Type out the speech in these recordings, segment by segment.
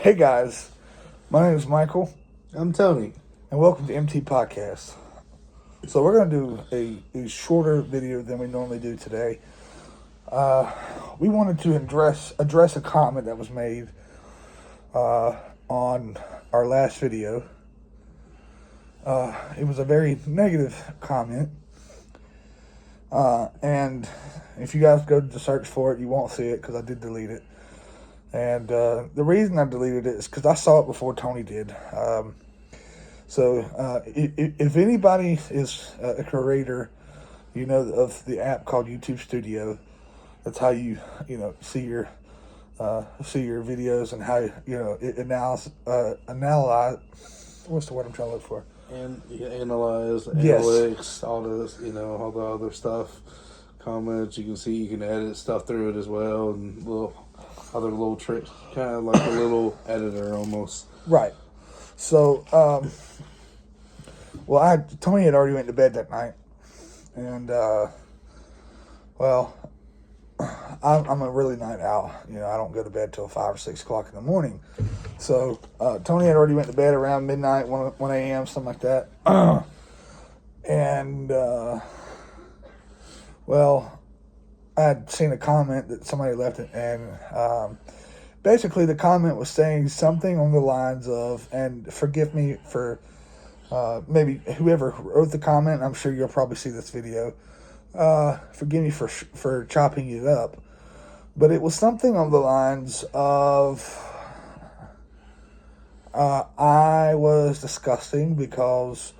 Hey guys, my name is Michael, I'm Tony. and welcome to MT Podcast. So we're going to do a shorter video than we normally do today. We wanted to address a comment that was made on our last video. It was a very negative comment, and if you guys go to search for it, you won't see it because I did delete it. And the reason I deleted it is because I saw it before Tony did. If anybody is a creator, of the app called YouTube Studio, that's how you see your videos and how it analyze. What's the word I'm trying to look for? And you analyze, Yes. analytics, all this, all the other stuff, comments. You can see you can edit stuff through it as well, and other little tricks, kind of like a little editor almost. Right. So, Tony had already went to bed that night, and I'm a really night owl. I don't go to bed till 5 or 6 o'clock in the morning. So Tony had already went to bed around midnight, 1 a.m., something like that. And I had seen a comment that somebody left it, and basically the comment was saying something on the lines of, and forgive me for maybe whoever wrote the comment, I'm sure you'll probably see this video. Forgive me for chopping it up, but it was something on the lines of I was disgusting because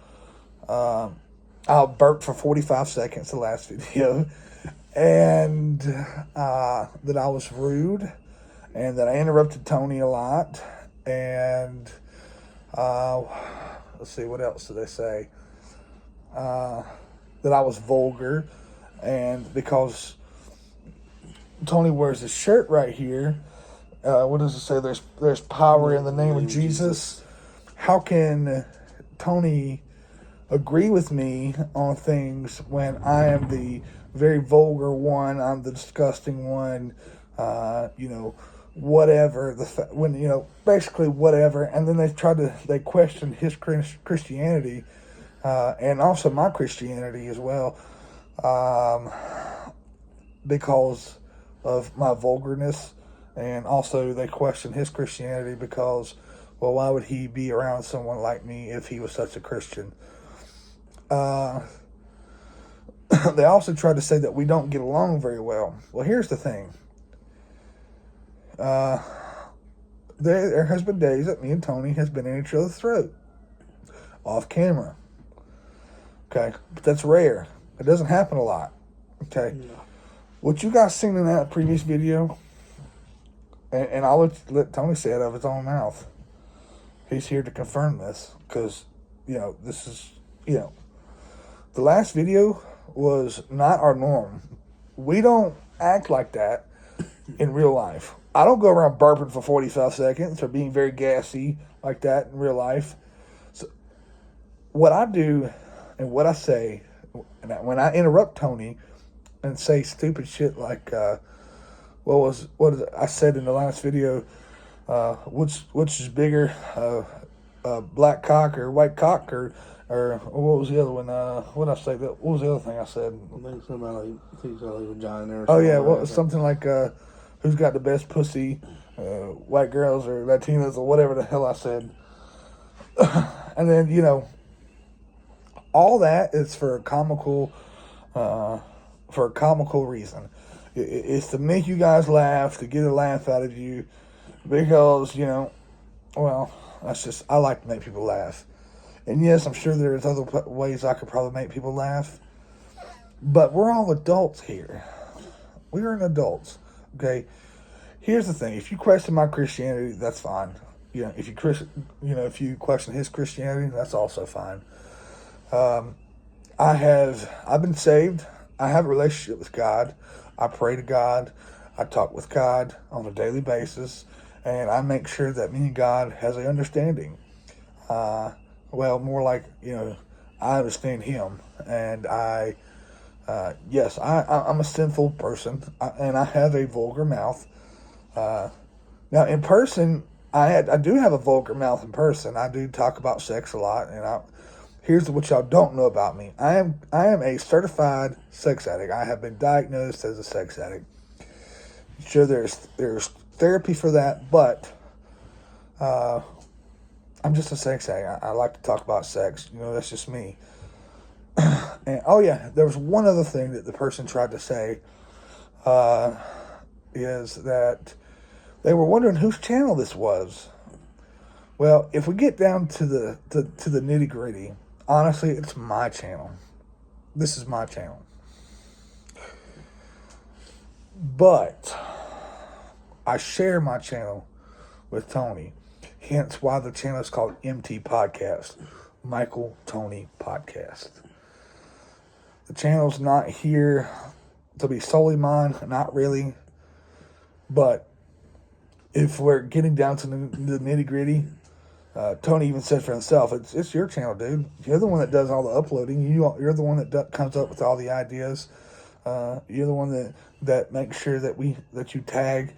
I burped for 45 seconds the last video, and that I was rude, and that I interrupted Tony a lot, and let's see, what else did they say? That I was vulgar, and because Tony wears this shirt right here, what does it say? There's power in the name of Jesus. How can Tony agree with me on things when I am the very vulgar one? I'm the disgusting one. Whatever basically whatever. And then they questioned his Christianity, and also my Christianity as well, because of my vulgarness. And also they questioned his Christianity because, well, why would he be around someone like me if he was such a Christian? They also tried to say that we don't get along very well. Well, here's the thing. There has been days that me and Tony has been in each other's throat, off camera. Okay, but that's rare. It doesn't happen a lot. Okay, what you guys seen in that previous video, and I'll let Tony say it out of his own mouth. He's here to confirm this because this is the last video was not our norm. We don't act like that in real life. I don't go around burping for 45 seconds or being very gassy like that in real life. So what I do and what I say, when I interrupt Tony and say stupid shit like, what I said in the last video, which is bigger, black cock or white cock, or what was the other one? What did I say? What was the other thing I said? I think something like vagina. Oh yeah, something like who's got the best pussy, white girls or Latinas or whatever the hell I said. And then all that is for a comical reason. It's to make you guys laugh, to get a laugh out of you, because that's just, I like to make people laugh. And yes, I'm sure there's other ways I could probably make people laugh, but we're all adults here. We are adults. Okay, here's the thing: if you question my Christianity, that's fine. If you question his Christianity, that's also fine. I've been saved. I have a relationship with God. I pray to God. I talk with God on a daily basis, and I make sure that me and God has an understanding. More like I understand Him, and yes, I'm a sinful person, and I have a vulgar mouth. Now, in person, I do have a vulgar mouth in person. I do talk about sex a lot, and here's what y'all don't know about me. I am a certified sex addict. I have been diagnosed as a sex addict. Sure, there's therapy for that, but I'm just a sex addict. I like to talk about sex. That's just me. And oh yeah, there was one other thing that the person tried to say, is that they were wondering whose channel this was. Well, if we get down to the nitty gritty, honestly, it's my channel. This is my channel. But I share my channel with Tony. Hence why the channel is called MT Podcast. Michael Tony Podcast. The channel's not here to be solely mine, not really. But if we're getting down to the nitty gritty, Tony even said for himself, it's your channel, dude. You're the one that does all the uploading. You're the one that comes up with all the ideas. You're the one that makes sure that you tag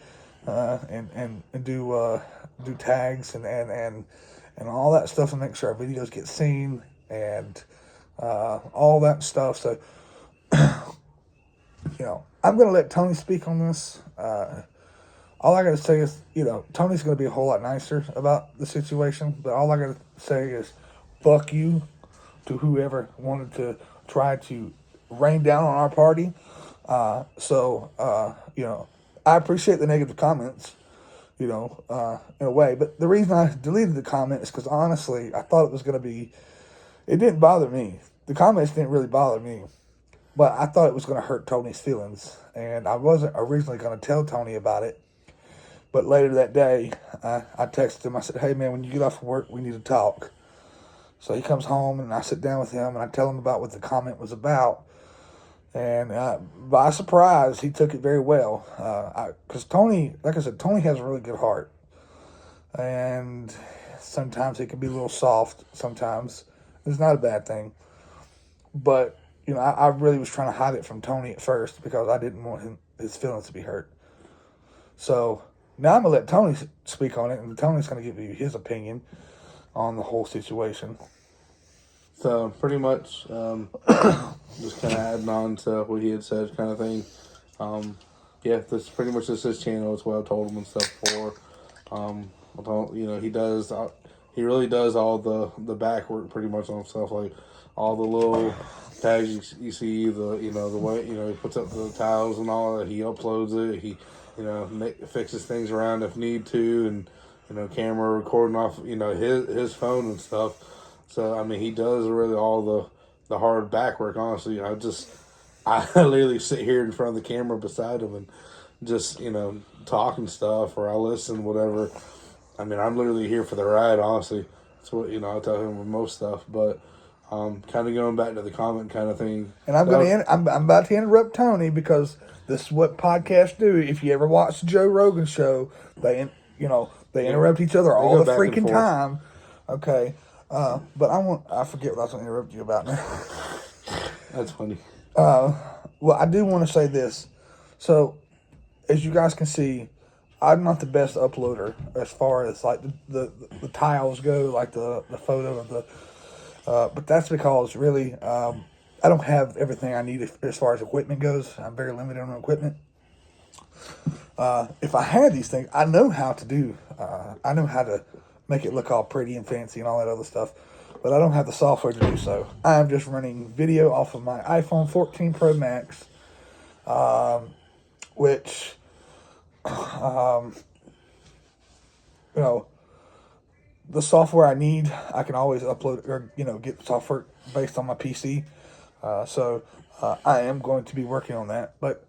and do tags and all that stuff, and make sure our videos get seen and all that stuff. So I'm gonna let Tony speak on this. All I got to say is, Tony's going to be a whole lot nicer about the situation, but all I got to say is, fuck you to whoever wanted to try to rain down on our party. I appreciate the negative comments, in a way, but the reason I deleted the comment is because, honestly, I thought it didn't bother me. The comments didn't really bother me, but I thought it was going to hurt Tony's feelings, and I wasn't originally going to tell Tony about it. But later that day, I texted him. I said, hey, man, when you get off of work, we need to talk. So he comes home, and I sit down with him, and I tell him about what the comment was about. And by surprise, he took it very well. Because Tony, like I said, Tony has a really good heart. And sometimes he can be a little soft sometimes. It's not a bad thing. But, I really was trying to hide it from Tony at first because I didn't want his feelings to be hurt. So now I'm going to let Tony speak on it, and Tony's going to give you his opinion on the whole situation. So pretty much just kind of adding on to what he had said kind of thing. This pretty much is his channel. It's what I told him and stuff before. He really does all the back work pretty much on himself, like all the little tags you see, the way, he puts up the tiles and all that. He uploads it. He fixes things around if need to, and camera recording off his phone and stuff. So he does really all the hard back work. Honestly, I literally sit here in front of the camera beside him and just talk and stuff, or I listen, whatever. I'm literally here for the ride. Honestly, that's what I tell him with most stuff. But kind of going back to the comment kind of thing. And I'm about to interrupt Tony because this is what podcasts do. If you ever watch the Joe Rogan show, they interrupt each other all the freaking time. Okay. But I forget what I was going to interrupt you about now. That's funny. Well, I do want to say this. So, as you guys can see, I'm not the best uploader as far as like the tiles go, like the photo of the. But that's because really, I don't have everything I need as far as equipment goes. I'm very limited on equipment. If I had these things, I know how to do. I know how to make it look all pretty and fancy and all that other stuff, but I don't have the software to do so. I'm just running video off of my iPhone 14 Pro Max, which, the software I need, I can always upload or, get software based on my PC. So I am going to be working on that, but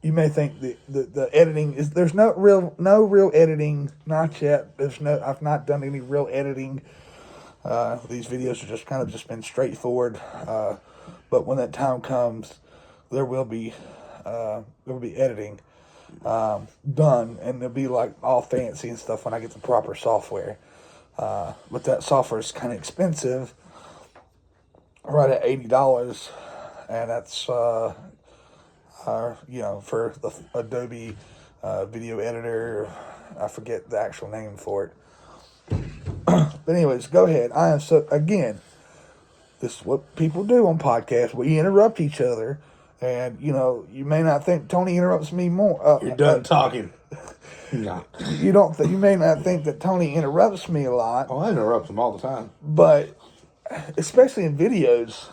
you may think the editing is, there's no real editing, not yet. I've not done any real editing. These videos have just been straightforward. But when that time comes, there will be editing done, and it'll be like all fancy and stuff when I get the proper software. But that software is kind of expensive, right at $80, and that's for the Adobe video editor I forget the actual name for it. But anyways, go ahead. I am so again. This is what people do on podcasts. We interrupt each other, and you may not think Tony interrupts me more. You're done talking. No. You don't. You may not think that Tony interrupts me a lot, Oh, I interrupt him all the time. but especially in videos.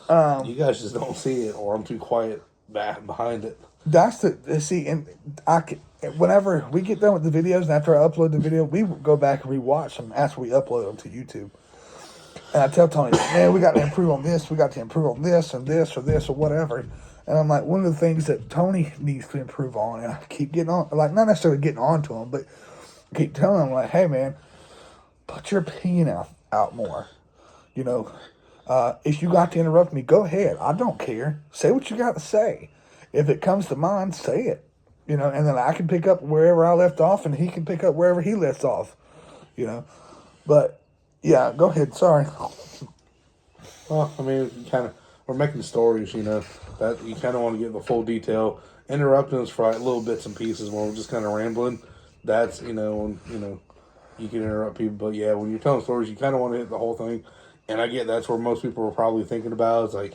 You guys just don't see it, or I'm too quiet back behind it. That's the see, and whenever we get done with the videos, and after I upload the video, we go back and rewatch them after we upload them to YouTube. And I tell Tony, man, we got to improve on this. We got to improve on this and this or this or whatever. And I'm like, one of the things that Tony needs to improve on, and I keep getting on, like not necessarily getting on to him, but I keep telling him like, hey man, put your opinion out more. If you got to interrupt me, go ahead. I don't care. Say what you got to say. If it comes to mind, say it. And then I can pick up wherever I left off, and he can pick up wherever he left off. But yeah, go ahead. Sorry. Well, I mean, we're making stories, that you kind of want to get the full detail. Interrupting us for like little bits and pieces when we're just kind of rambling. That's, when, you can interrupt people. But yeah, when you're telling stories, you kind of want to hit the whole thing. And I get that's where most people are probably thinking about. It's like,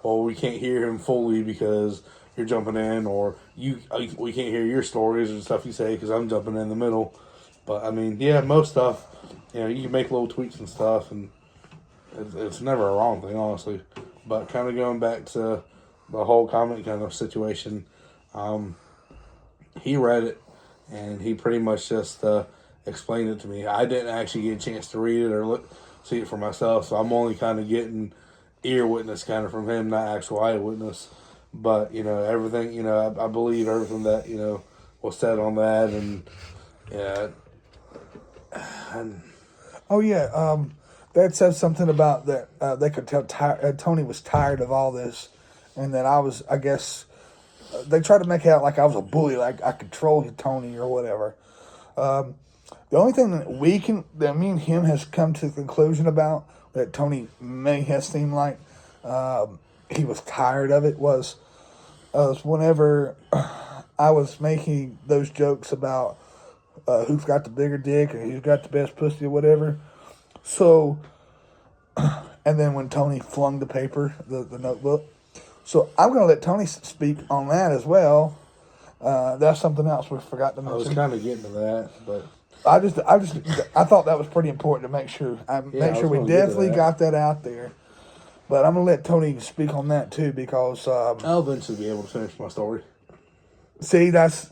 well, we can't hear him fully because you're jumping in, or we can't hear your stories and stuff you say because I'm jumping in the middle. But I mean, yeah, most stuff, you can make little tweaks and stuff, and it's never a wrong thing, honestly. But kind of going back to the whole comment kind of situation, he read it, and he pretty much just explained it to me. I didn't actually get a chance to read it or see it for myself, so I'm only kind of getting ear witness kind of from him, not actual eyewitness. But, everything, I believe everything that, was said on that, and, yeah. Oh, yeah, that said something about that they could tell Tony was tired of all this, and that I guess, they tried to make it out like I was a bully, like I controlled Tony or whatever. The only thing that me and him has come to the conclusion about, that Tony may have seemed like he was tired of it, was whenever I was making those jokes about who's got the bigger dick or who's got the best pussy or whatever. So, and then when Tony flung the paper, the notebook. So I'm going to let Tony speak on that as well. That's something else we forgot to mention. I was kind of getting to that, but I thought that was pretty important to make sure we definitely got that out there. But I'm gonna let Tony speak on that too, because I'll eventually be able to finish my story. See, that's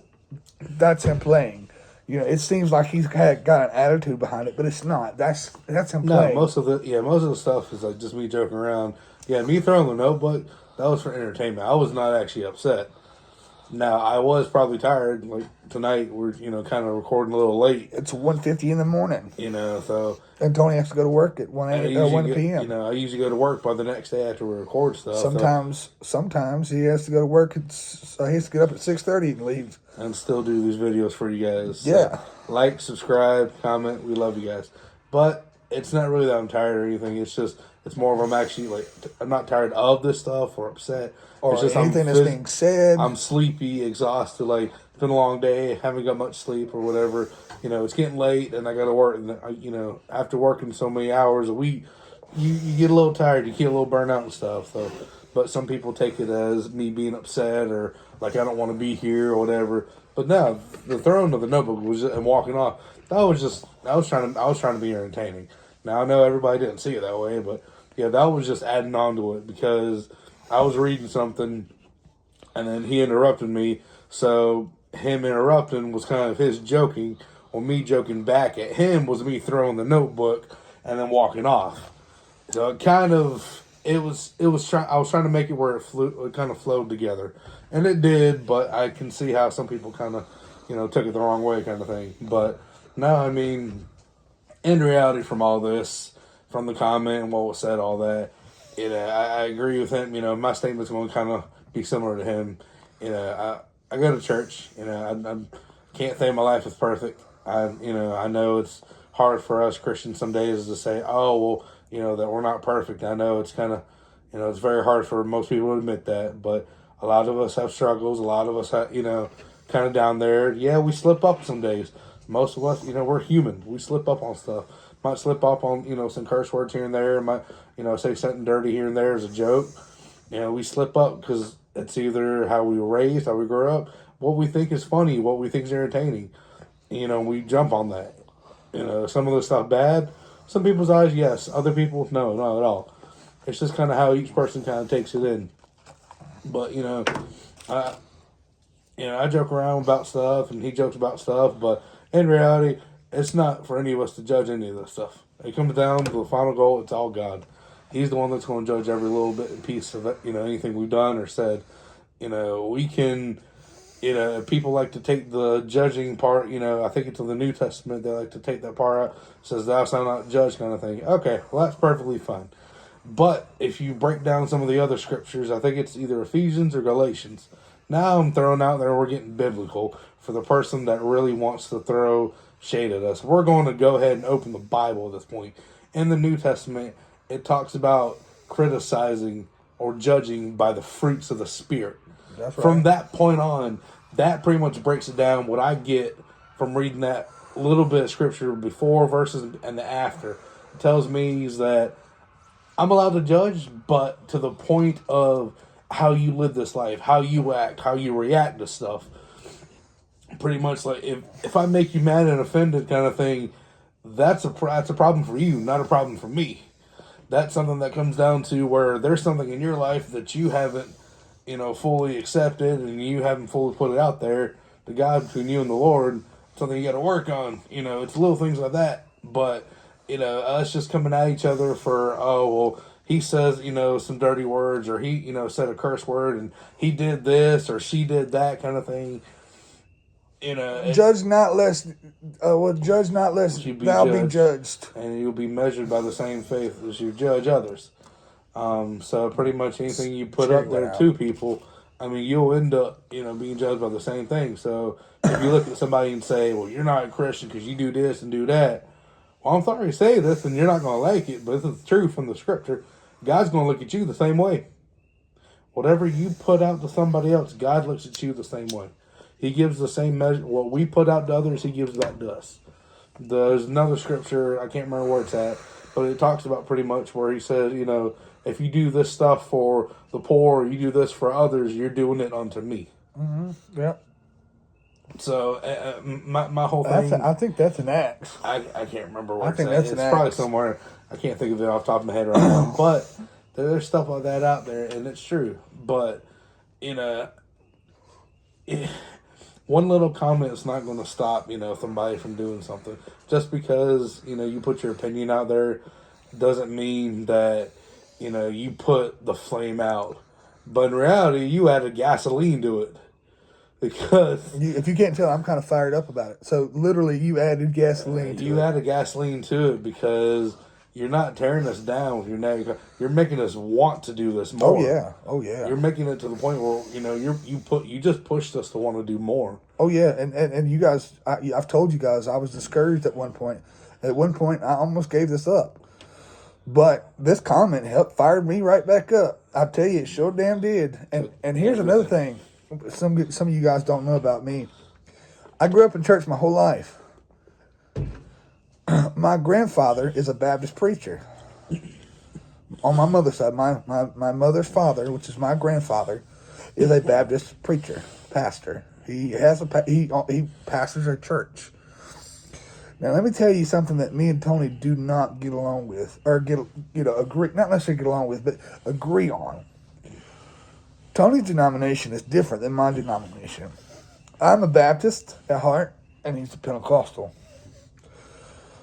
him playing. It seems like he's got an attitude behind it, but it's not. That's him playing. No, most of the stuff is like just me joking around. Yeah, me throwing the notebook, that was for entertainment. I was not actually upset. Now, I was probably tired. Like, tonight, we're, kind of recording a little late. It's 1:50 in the morning. So... And Tony has to go to work at 1 p.m. I usually go to work by the next day after we record stuff. Sometimes he has to go to work. He has to get up at 6:30 and leave. And still do these videos for you guys. Yeah. So, like, subscribe, comment. We love you guys. But it's not really that I'm tired or anything. It's just... It's more of I'm not tired of this stuff or upset. Or it's just anything that's being said. I'm sleepy, exhausted. Like, it's been a long day. Haven't got much sleep or whatever. It's getting late and I got to work. And, after working so many hours a week, you get a little tired. You get a little burnt out and stuff. So, but some people take it as me being upset or like I don't want to be here or whatever. But no, the throwing of the notebook and walking off. I was trying to be entertaining. Now I know everybody didn't see it that way, but yeah, that was just adding on to it because I was reading something and then he interrupted me. So him interrupting was kind of his joking, or me joking back at him was me throwing the notebook and then walking off. So I was trying to make it where it kind of flowed together, and it did. But I can see how some people kind of, took it the wrong way, kind of thing. But no, I mean, in reality, from all this. From the comment and what was said, all that, I agree with him. My statement's going to kind of be similar to him. I go to church. I can't say my life is perfect. I know it's hard for us Christians some days to say, oh, well, that we're not perfect. I know it's kind of, it's very hard for most people to admit that, but a lot of us have struggles. A lot of us have, kind of down there. Yeah, we slip up some days. most of us, we're human. We slip up on stuff. Might slip up on, some curse words here and there. Might, say something dirty here and there as a joke. We slip up because it's either how we were raised, how we grew up, what we think is funny, what we think is entertaining. We jump on that. Some of the stuff bad. Some people's eyes, yes. Other people, no, not at all. It's just kind of how each person kind of takes it in. But, I joke around about stuff and he jokes about stuff, but in reality, it's not for any of us to judge any of this stuff. It comes down to the final goal. It's all God. He's the one that's going to judge every little bit and piece of it, anything we've done or said. We can, people like to take the judging part, I think it's in the New Testament, they like to take that part out. It says, thou shalt not judge kind of thing. Okay, well, that's perfectly fine. But if you break down some of the other scriptures, I think it's either Ephesians or Galatians. Now I'm throwing out there, we're getting biblical for the person that really wants to throw shade at us. We're going to go ahead and open the Bible at this point. In the New Testament, it talks about criticizing or judging by the fruits of the Spirit. That's right. From that point on, that pretty much breaks it down. What I get from reading that little bit of scripture before verses and the after tells me is that I'm allowed to judge, but to the point of how you live this life, how you act, how you react to stuff. Pretty much like if I make you mad and offended kind of thing, that's a problem for you, not a problem for me. That's something that comes down to where there's something in your life that you haven't, fully accepted and you haven't fully put it out there to God between you and the Lord. Something you got to work on. It's little things like that. But, us just coming at each other for, he says, some dirty words or he, said a curse word and he did this or she did that kind of thing. Judge not lest thou be judged. And you'll be measured by the same faith as you judge others. So pretty much anything you put up there to people, you'll end up, being judged by the same thing. So if you look at somebody and say, well, you're not a Christian because you do this and do that. Well, I'm sorry to say this and you're not going to like it, but this is true from the scripture. God's going to look at you the same way. Whatever you put out to somebody else, God looks at you the same way. He gives the same measure. What we put out to others, he gives back to us. There's another scripture, I can't remember where it's at, but it talks about pretty much where he says, if you do this stuff for the poor, or you do this for others, you're doing it unto me. Mm-hmm. Yep. So my whole thing. I think that's an Acts. I can't remember where I think it's that's at. It's probably somewhere. I can't think of it off the top of my head right now. But there's stuff like that out there, and it's true. But one little comment is not going to stop, somebody from doing something. Just because, you put your opinion out there doesn't mean that, you put the flame out. But in reality, you added gasoline to it. Because... if you can't tell, I'm kind of fired up about it. So, literally, you added gasoline to it. You added gasoline to it because you're not tearing us down with your negative. You're making us want to do this more. Oh, yeah. You're making it to the point where, you just pushed us to want to do more. Oh, yeah. And you guys, I've told you guys, I was discouraged at one point. At one point, I almost gave this up. But this comment fired me right back up. I tell you, it sure damn did. And here's another thing. Some of you guys don't know about me. I grew up in church my whole life. My grandfather is a Baptist preacher. On my mother's side, my mother's father, which is my grandfather, is a Baptist preacher, pastor. He pastors a church. Now let me tell you something that me and Tony do not get along with, or agree, not necessarily get along with, but agree on. Tony's denomination is different than my denomination. I'm a Baptist at heart, and he's a Pentecostal.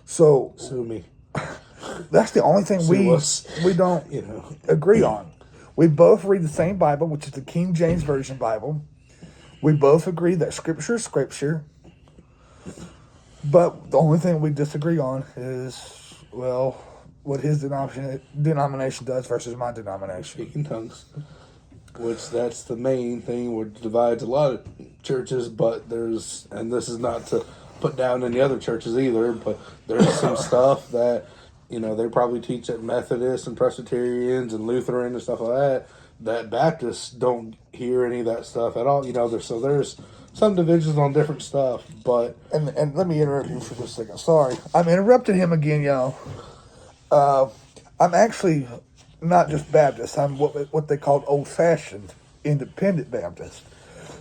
So Sue me. That's the only thing we don't agree on. We both read the same Bible, which is the King James Version Bible. We both agree that Scripture is Scripture. But the only thing we disagree on is, what his denomination does versus my denomination. Speaking tongues. Which that's the main thing which divides a lot of churches, but and this is not to put down any other churches either, but there's some stuff that, they probably teach at Methodists and Presbyterians and Lutheran and stuff like that Baptists don't hear any of that stuff at all. There's some divisions on different stuff, but And let me interrupt you for just a second. Sorry, I'm interrupting him again, y'all. I'm actually not just Baptist. I'm what they call old-fashioned independent Baptist.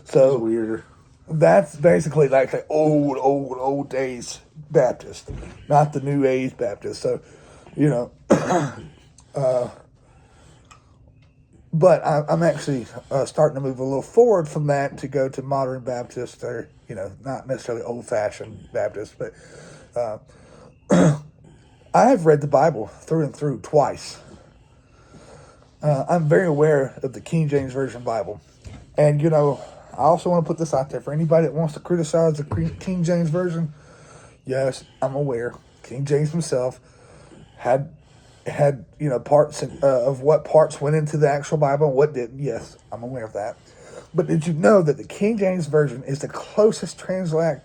it's So weirder. that's basically like the old days Baptist, not the new age Baptist. So, you know, but I'm actually starting to move a little forward from that to go to modern Baptist, or not necessarily old-fashioned Baptist, but I have read the Bible through and through twice. I'm very aware of the King James Version Bible, and I also want to put this out there for anybody that wants to criticize the King James Version. Yes, I'm aware. King James himself had parts of what parts went into the actual Bible and what didn't. Yes, I'm aware of that. But did you know that the King James Version is the closest translation?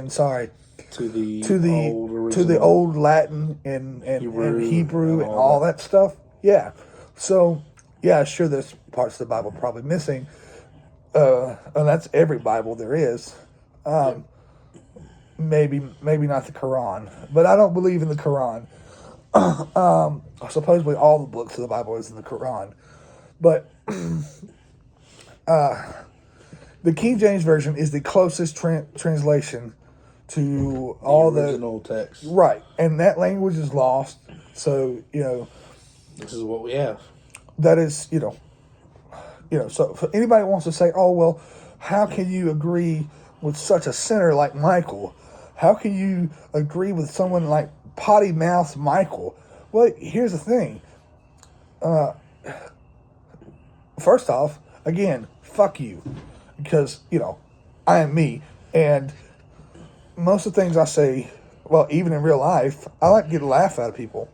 Sorry, to the to the old Latin and Hebrew and all that stuff. Yeah. So yeah, sure, there's parts of the Bible probably missing. And that's every Bible there is. Maybe not the Quran, but I don't believe in the Quran. Supposedly all the books of the Bible is in the Quran, but the King James Version is the closest translation to all the original text. Right, and that language is lost. So this is what we have. That is So for anybody that wants to say, "Oh well, how can you agree with such a sinner like Michael? How can you agree with someone like potty mouth Michael?" Well, here's the thing. First off, again, fuck you, because I am me, and most of the things I say, well, even in real life, I like to get a laugh out of people.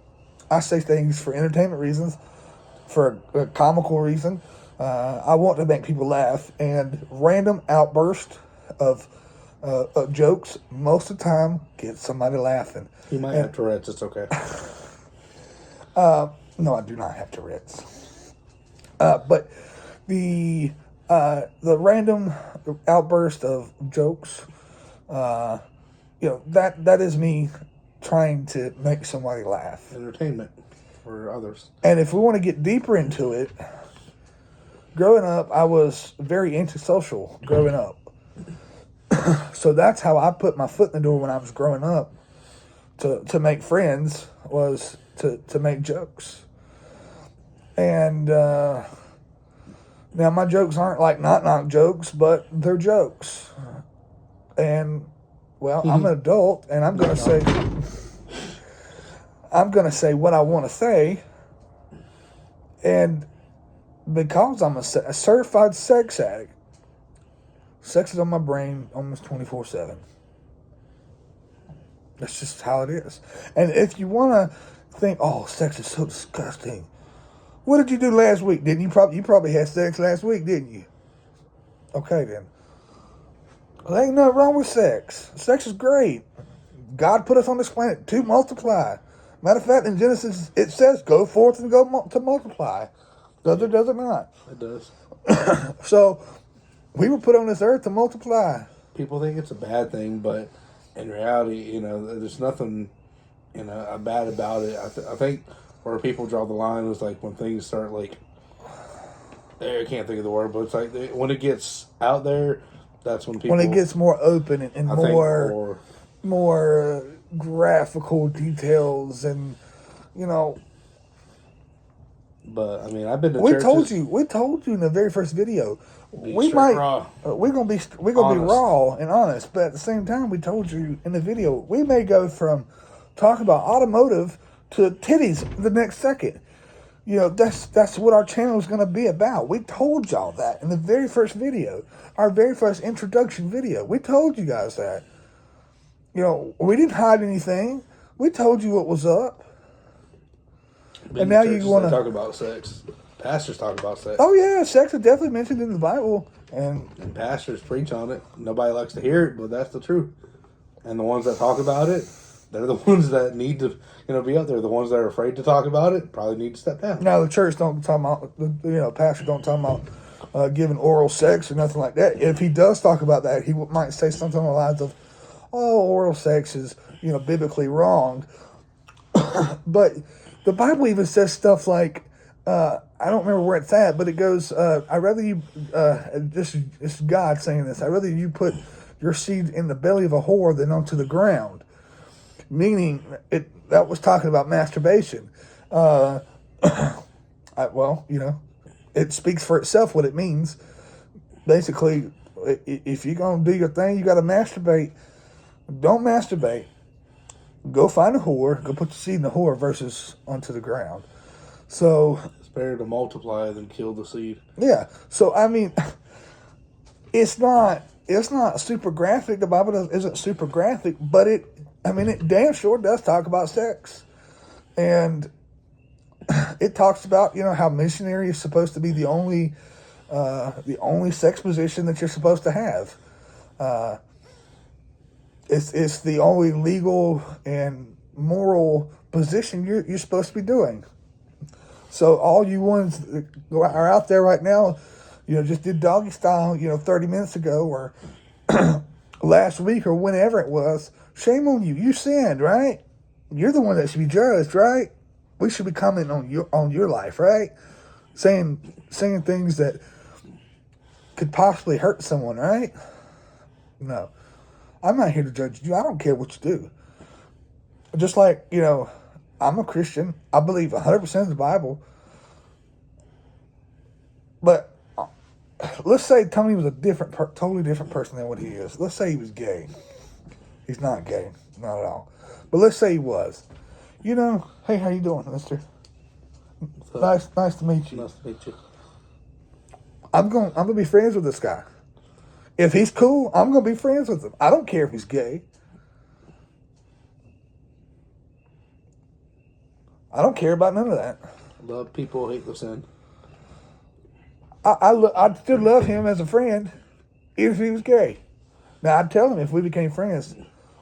I say things for entertainment reasons, for a comical reason. I want to make people laugh, and random outburst of jokes most of the time get somebody laughing. You might have Tourette's. It's okay. No, I do not have Tourette's. But the random outburst of jokes, that is me trying to make somebody laugh. Entertainment for others. And if we want to get deeper into it, growing up, I was very antisocial growing up. So that's how I put my foot in the door when I was growing up. To make friends was to make jokes. And now my jokes aren't like knock jokes, but they're jokes. And well, I'm an adult, and I'm gonna say what I want to say. And because I'm a certified sex addict, sex is on my brain almost 24/7. That's just how it is. And if you want to think, "Oh, sex is so disgusting," what did you do last week? Didn't you probably had sex last week, didn't you? Okay then. Well, there ain't nothing wrong with sex. Sex is great. God put us on this planet to multiply. Matter of fact, in Genesis it says, "Go forth and go to multiply." Does it not? It does. So we were put on this earth to multiply. People think it's a bad thing, but in reality, there's nothing, bad about it. I think where people draw the line is like when things start I can't think of the word, but it's like when it gets out there, that's when people. When it gets more open and more graphical details and. But I mean, I've been to We churches. We told you in the very first video. We're raw. gonna be raw and honest, but at the same time, we told you in the video we may go from talking about automotive to titties the next second. That's what our channel is gonna be about. We told y'all that in the very first video, our very first introduction video. We told you guys that. We didn't hide anything. We told you what was up. And now you want to talk about sex. Pastors talk about sex. Oh yeah, sex is definitely mentioned in the Bible, and pastors preach on it. Nobody likes to hear it, but that's the truth. And the ones that talk about it, they're the ones that need to, be out there. The ones that are afraid to talk about it probably need to step down. No, the church don't talk about. Pastors don't talk about giving oral sex or nothing like that. If he does talk about that, he might say something along the lines of, "Oh, oral sex is biblically wrong." But the Bible even says stuff like, I don't remember where it's at, but it goes, "I'd rather you." This is God saying this. "I'd rather you put your seed in the belly of a whore than onto the ground." Meaning, that was talking about masturbation. It speaks for itself what it means. Basically, if you're going to do your thing, you got to masturbate. Don't masturbate. Go find a whore. Go put the seed in the whore versus onto the ground. So It's better to multiply than kill the seed. yeah. So I mean, it's not super graphic. The Bible isn't super graphic, but it damn sure does talk about sex, and it talks about how missionary is supposed to be the only sex position that you're supposed to have. It's the only legal and moral position you're supposed to be doing. So all you ones that are out there right now, just did doggy style, 30 minutes ago or last week or whenever it was. Shame on you. You sinned, right? You're the one that should be judged, right? We should be commenting on your life, right? Saying things that could possibly hurt someone, right? No. I'm not here to judge you. I don't care what you do. Just like, I'm a Christian. I believe 100% of the Bible. But let's say Tony was a totally different person than what he is. Let's say he was gay. He's not gay. Not at all. But let's say he was. Hey, how you doing, mister? Nice to meet you. Nice to meet you. I'm gonna be friends with this guy. If he's cool, I'm gonna be friends with him. I don't care if he's gay. I don't care about none of that. Love people, hate the sin. I'd still love him as a friend, even if he was gay. Now, I'd tell him if we became friends,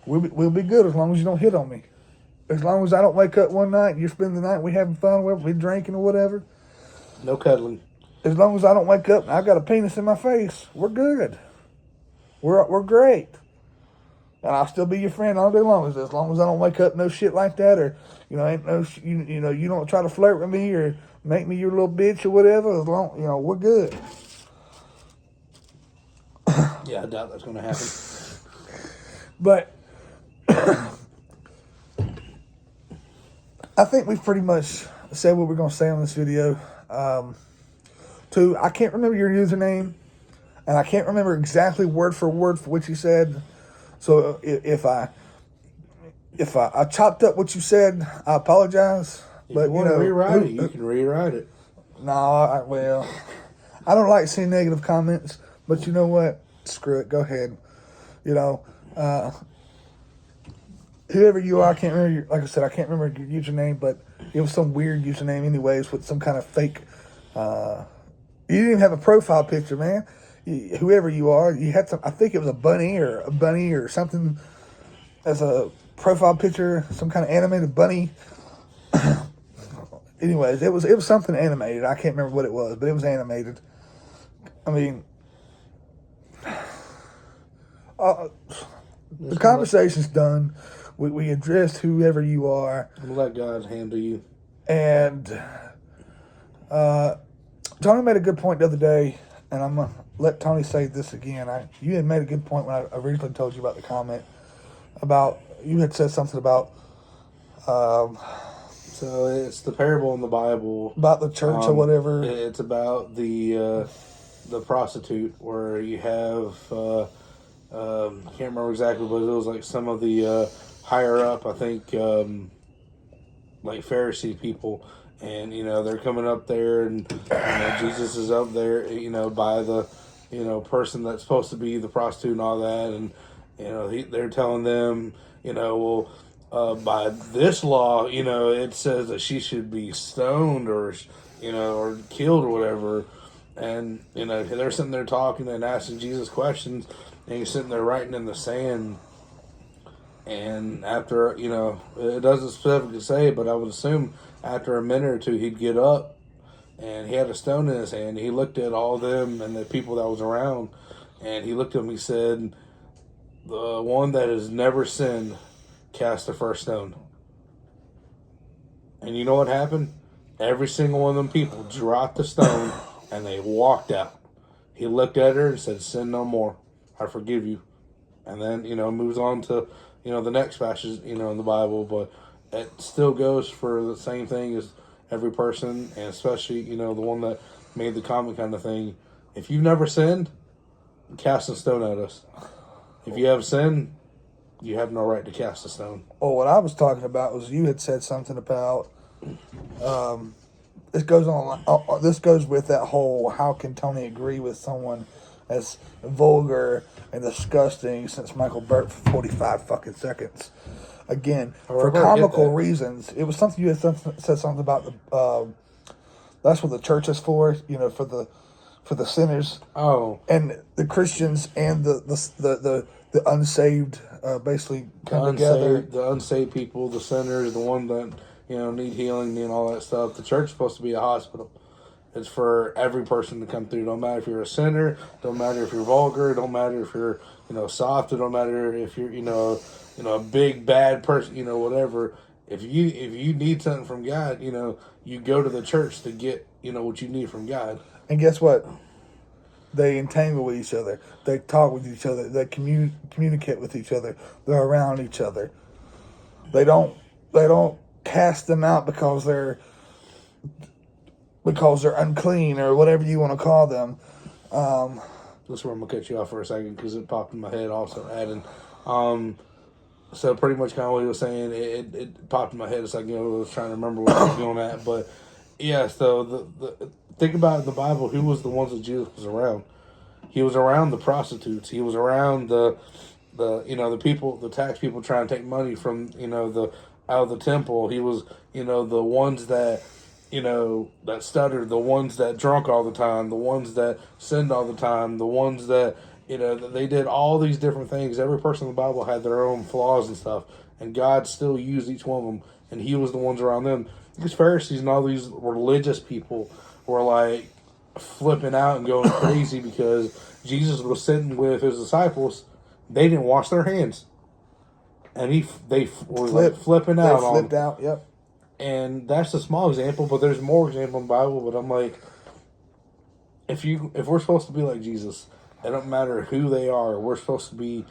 we'll be good as long as you don't hit on me. As long as I don't wake up one night and you spend the night we having fun, we drinking or whatever. No cuddling. As long as I don't wake up and I got a penis in my face, we're good. We're great. And I'll still be your friend all day long. As long as I don't wake up no shit like that, or ain't no you don't try to flirt with me or make me your little bitch or whatever. As long we're good. Yeah, I doubt that's going to happen. But I think we've pretty much said what we're going to say on this video. I can't remember your username, and I can't remember exactly word for word for what you said. So if I chopped up what you said, I apologize. If But you want to rewrite it, you can rewrite it. No, I don't like seeing negative comments. But you know what? Screw it. Go ahead. Whoever you are, I can't remember. Like I said, I can't remember your username, but it was some weird username, anyways, with some kind of fake. You didn't even have a profile picture, man. Whoever you are, you had some. I think it was a bunny or something as a profile picture, some kind of animated bunny. Anyways, it was something animated. I can't remember what it was, but it was animated. I mean, the conversation's done. We addressed whoever you are. I'm going to let God handle you. And Tony made a good point the other day, and I'm going to let Tony say this again. You had made a good point when I originally told you about the comment. You had said something about... So it's the parable in the Bible. About the church or whatever. It's about the prostitute where you have... I can't remember exactly, but it was like some of the higher up, I think, like Pharisee people, and they're coming up there, and Jesus is up there, by the person that's supposed to be the prostitute and all that, and they're telling them, by this law, it says that she should be stoned or or killed or whatever, and they're sitting there talking and asking Jesus questions. And he's sitting there writing in the sand. And after, it doesn't specifically say, but I would assume after a minute or two, he'd get up and he had a stone in his hand. He looked at all them and the people that was around, and he looked at them. He said, "The one that has never sinned, cast the first stone." And you know what happened? Every single one of them people dropped the stone and they walked out. He looked at her and said, "Sin no more. I forgive you." And then, moves on to, the next passage, in the Bible. But it still goes for the same thing as every person, and especially, the one that made the comment kind of thing. If you've never sinned, cast a stone at us. If you have sinned, you have no right to cast a stone. Well, what I was talking about was you had said something about this goes on. This goes with that whole how can Tony agree with someone as vulgar and disgusting since Michael Burt for 45 fucking seconds. Again, for comical reasons. It was something you had said something about the. That's what the church is for. For the sinners. Oh, and the Christians and the unsaved basically come together. The unsaved people, the sinners, the one that need healing and all that stuff. The church is supposed to be a hospital. It's for every person to come through. Don't matter if you're a sinner. Don't matter if you're vulgar. Don't matter if you're soft. It don't matter if you're a big bad person. Whatever. If you need something from God, you go to the church to get what you need from God. And guess what? They entangle with each other. They talk with each other. They communicate with each other. They're around each other. They don't cast them out because they're unclean or whatever you want to call them. That's where I'm gonna cut you off for a second because it popped in my head. Also adding, so pretty much kind of what he was saying. It popped in my head a second ago. I was trying to remember what I was doing at, but yeah. So the think about the Bible. Who was the ones that Jesus was around? He was around the prostitutes. He was around the people, the tax people trying to take money from out of the temple. He was the ones that that stuttered, the ones that drunk all the time, the ones that sinned all the time, the ones that that they did all these different things. Every person in the Bible had their own flaws and stuff, and God still used each one of them, and He was the ones around them. These Pharisees and all these religious people were like flipping out and going crazy because Jesus was sitting with His disciples. They didn't wash their hands, and they were like flipping out. They flipped out. Yep. And that's a small example, but there's more examples in the Bible. But I'm like, if we're supposed to be like Jesus, it don't matter who they are. We're supposed to be,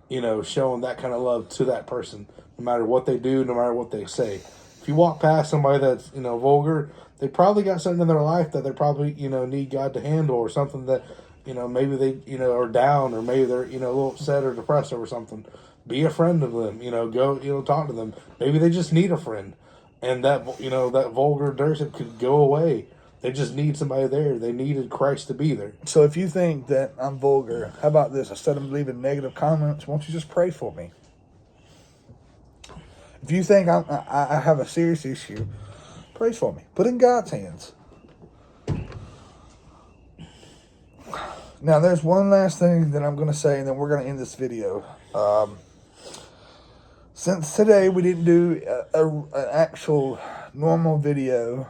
showing that kind of love to that person, no matter what they do, no matter what they say. If you walk past somebody that's vulgar, they probably got something in their life that they probably need God to handle, or something that maybe they are down, or maybe they're a little upset or depressed over something. Be a friend of them. Go talk to them. Maybe they just need a friend. And that that vulgar dirt could go away. They just need somebody there. They needed Christ to be there. So if you think that I'm vulgar, how about this? Instead of leaving negative comments, won't you just pray for me? If you think I have a serious issue, pray for me. Put it in God's hands. Now, there's one last thing that I'm going to say, and then we're going to end this video. Since today we didn't do an actual normal video.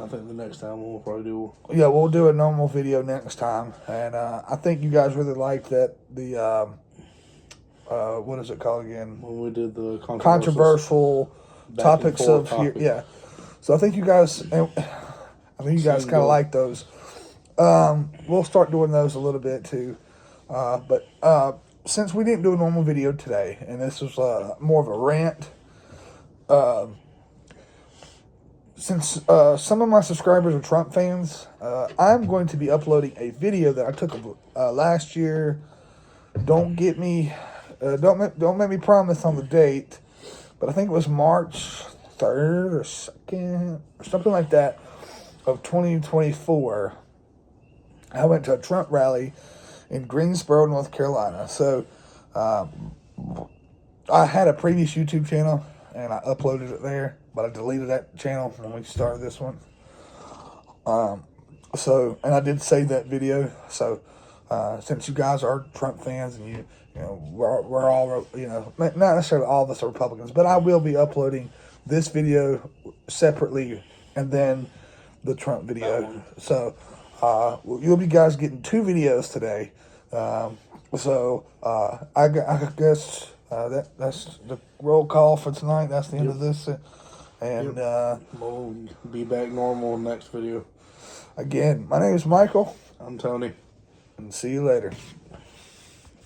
I think the next time we'll probably do. Yeah, we'll do a normal video next time, and I think you guys really liked that the what is it called again? When we did the controversial topics of here, yeah. So I think you guys, kind of like those. We'll start doing those a little bit too, but since we didn't do a normal video today, and this was more of a rant, since some of my subscribers are Trump fans, I'm going to be uploading a video that I took last year. Don't make me promise on the date, but I think it was March 3rd or 2nd or something like that of 2024. I went to a Trump rally in Greensboro, North Carolina. So I had a previous YouTube channel and I uploaded it there, but I deleted that channel when we started this one. And I did save that video. So since you guys are Trump fans and we're all not necessarily all of us are Republicans, but I will be uploading this video separately, and then the Trump That video. one. So you'll be guys getting 2 videos today. I guess that's the roll call for tonight. That's the end of this. And We'll be back normal in the next video. again, my name is Michael, I'm Tony. and see you later.